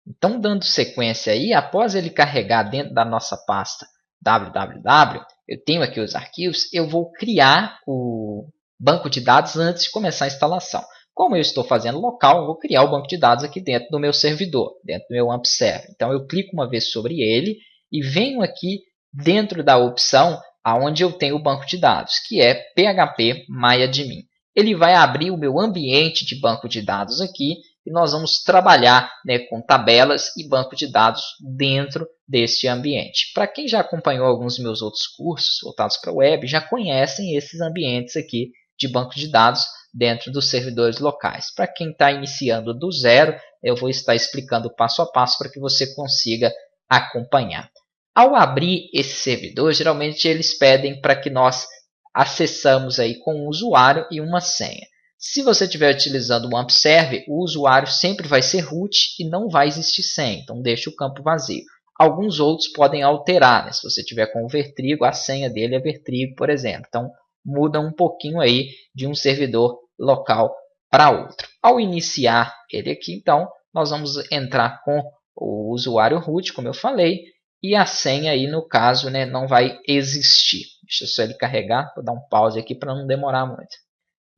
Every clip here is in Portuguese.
Então, dando sequência aí, após ele carregar dentro da nossa pasta www, eu tenho aqui os arquivos, eu vou criar o banco de dados antes de começar a instalação. Como eu estou fazendo local, eu vou criar o banco de dados aqui dentro do meu servidor, dentro do meu AMP Server. Então, eu clico uma vez sobre ele e venho aqui dentro da opção onde eu tenho o banco de dados, que é PHP MyAdmin. Ele vai abrir o meu ambiente de banco de dados aqui e nós vamos trabalhar, né, com tabelas e banco de dados dentro deste ambiente. Para quem já acompanhou alguns dos meus outros cursos voltados para a web, já conhecem esses ambientes aqui de banco de dados dentro dos servidores locais. Para quem está iniciando do zero, eu vou estar explicando passo a passo para que você consiga acompanhar. Ao abrir esse servidor, geralmente eles pedem para que nós acessamos aí com um usuário e uma senha. Se você estiver utilizando o AMP Server, o usuário sempre vai ser root e não vai existir senha, então deixe o campo vazio. Alguns outros podem alterar, né? Se você tiver com o Vertrigo, a senha dele é Vertrigo, por exemplo. Então muda um pouquinho aí de um servidor local para outro. Ao iniciar ele aqui, então, nós vamos entrar com o usuário root, como eu falei, e a senha aí, no caso, né, não vai existir. Deixa só ele carregar, vou dar um pause aqui para não demorar muito.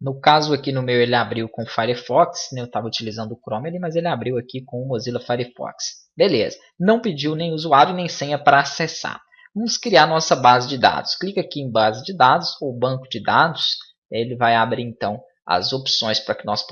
No caso aqui no meu ele abriu com o Firefox, né, eu estava utilizando o Chrome ali, mas ele abriu aqui com o Mozilla Firefox. Beleza, não pediu nem usuário nem senha para acessar. Vamos criar nossa base de dados. Clica aqui em base de dados ou banco de dados. Ele vai abrir então as opções para que nós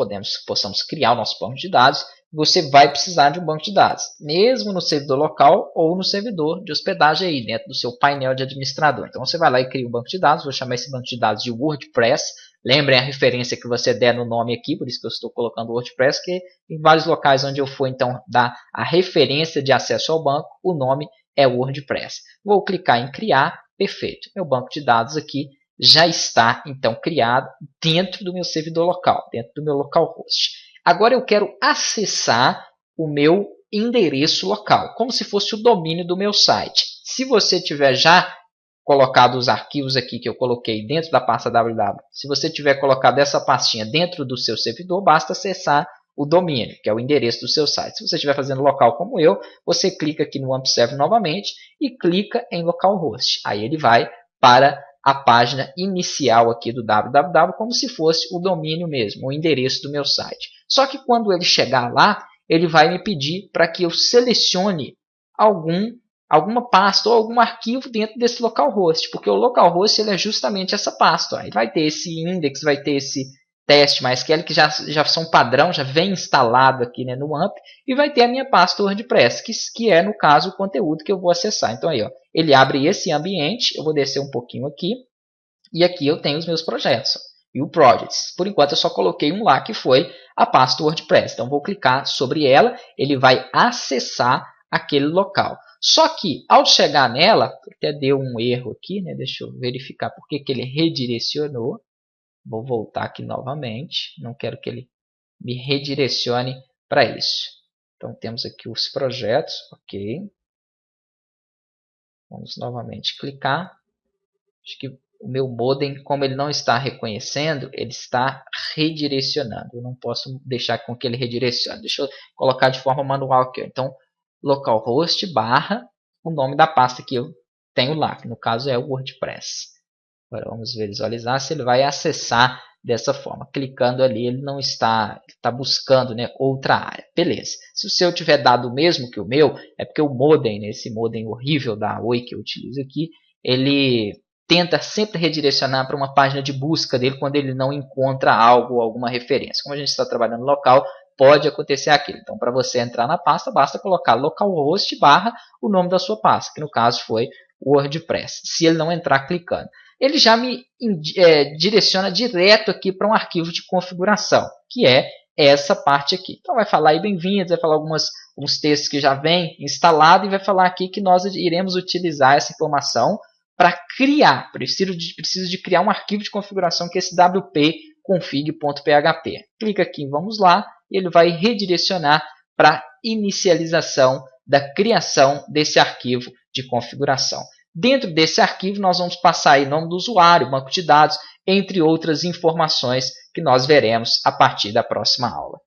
possamos criar o nosso banco de dados. Você vai precisar de um banco de dados, mesmo no servidor local ou no servidor de hospedagem aí, dentro do seu painel de administrador. Então você vai lá e cria um banco de dados, vou chamar esse banco de dados de WordPress. Lembrem a referência que você der no nome aqui, por isso que eu estou colocando WordPress, que em vários locais onde eu for então dar a referência de acesso ao banco, o nome é WordPress. Vou clicar em criar, perfeito. Meu banco de dados aqui já está então criado dentro do meu servidor local, dentro do meu localhost. Agora eu quero acessar o meu endereço local, como se fosse o domínio do meu site. Se você tiver já colocado os arquivos aqui que eu coloquei dentro da pasta www, se você tiver colocado essa pastinha dentro do seu servidor, basta acessar o domínio, que é o endereço do seu site. Se você estiver fazendo local como eu, você clica aqui no AMP Server novamente e clica em localhost. Aí ele vai para a página inicial aqui do www, como se fosse o domínio mesmo, o endereço do meu site. Só que quando ele chegar lá, ele vai me pedir para que eu selecione alguma pasta ou algum arquivo dentro desse localhost, porque o localhost ele é justamente essa pasta. Ó. Ele vai ter esse index, vai ter esse teste.mysql que já são padrão, já vem instalado aqui, né, no AMP, e vai ter a minha pasta WordPress, que é, no caso, o conteúdo que eu vou acessar. Então, aí, ó, ele abre esse ambiente, eu vou descer um pouquinho aqui, e aqui eu tenho os meus projetos, ó, e o Projects. Por enquanto, eu só coloquei um lá, que foi a pasta WordPress. Então, vou clicar sobre ela, ele vai acessar aquele local. Só que, ao chegar nela, até deu um erro aqui, né? Deixa eu verificar por que ele redirecionou. Vou voltar aqui novamente, não quero que ele me redirecione para isso. Então temos aqui os projetos, ok. Vamos novamente clicar. Acho que o meu modem, como ele não está reconhecendo, ele está redirecionando. Eu não posso deixar com que ele redirecione. Deixa eu colocar de forma manual aqui. Então, localhost barra o nome da pasta que eu tenho lá, que no caso é o WordPress. Agora vamos visualizar se ele vai acessar dessa forma. Clicando ali, ele não está buscando, né, outra área. Beleza. Se o seu tiver dado o mesmo que o meu, é porque o modem, né, esse modem horrível da Oi que eu utilizo aqui, ele tenta sempre redirecionar para uma página de busca dele quando ele não encontra algo, alguma referência. Como a gente está trabalhando local, pode acontecer aquilo. Então, para você entrar na pasta, basta colocar localhost barra o nome da sua pasta, que no caso foi WordPress, se ele não entrar clicando. Ele já me direciona direto aqui para um arquivo de configuração, que é essa parte aqui. Então vai falar aí bem-vindos, vai falar alguns textos que já vem instalado e vai falar aqui que nós iremos utilizar essa informação para criar. Preciso de criar um arquivo de configuração que é esse wp-config.php. Clica aqui em vamos lá e ele vai redirecionar para inicialização da criação desse arquivo de configuração. Dentro desse arquivo, nós vamos passar aí nome do usuário, banco de dados, entre outras informações que nós veremos a partir da próxima aula.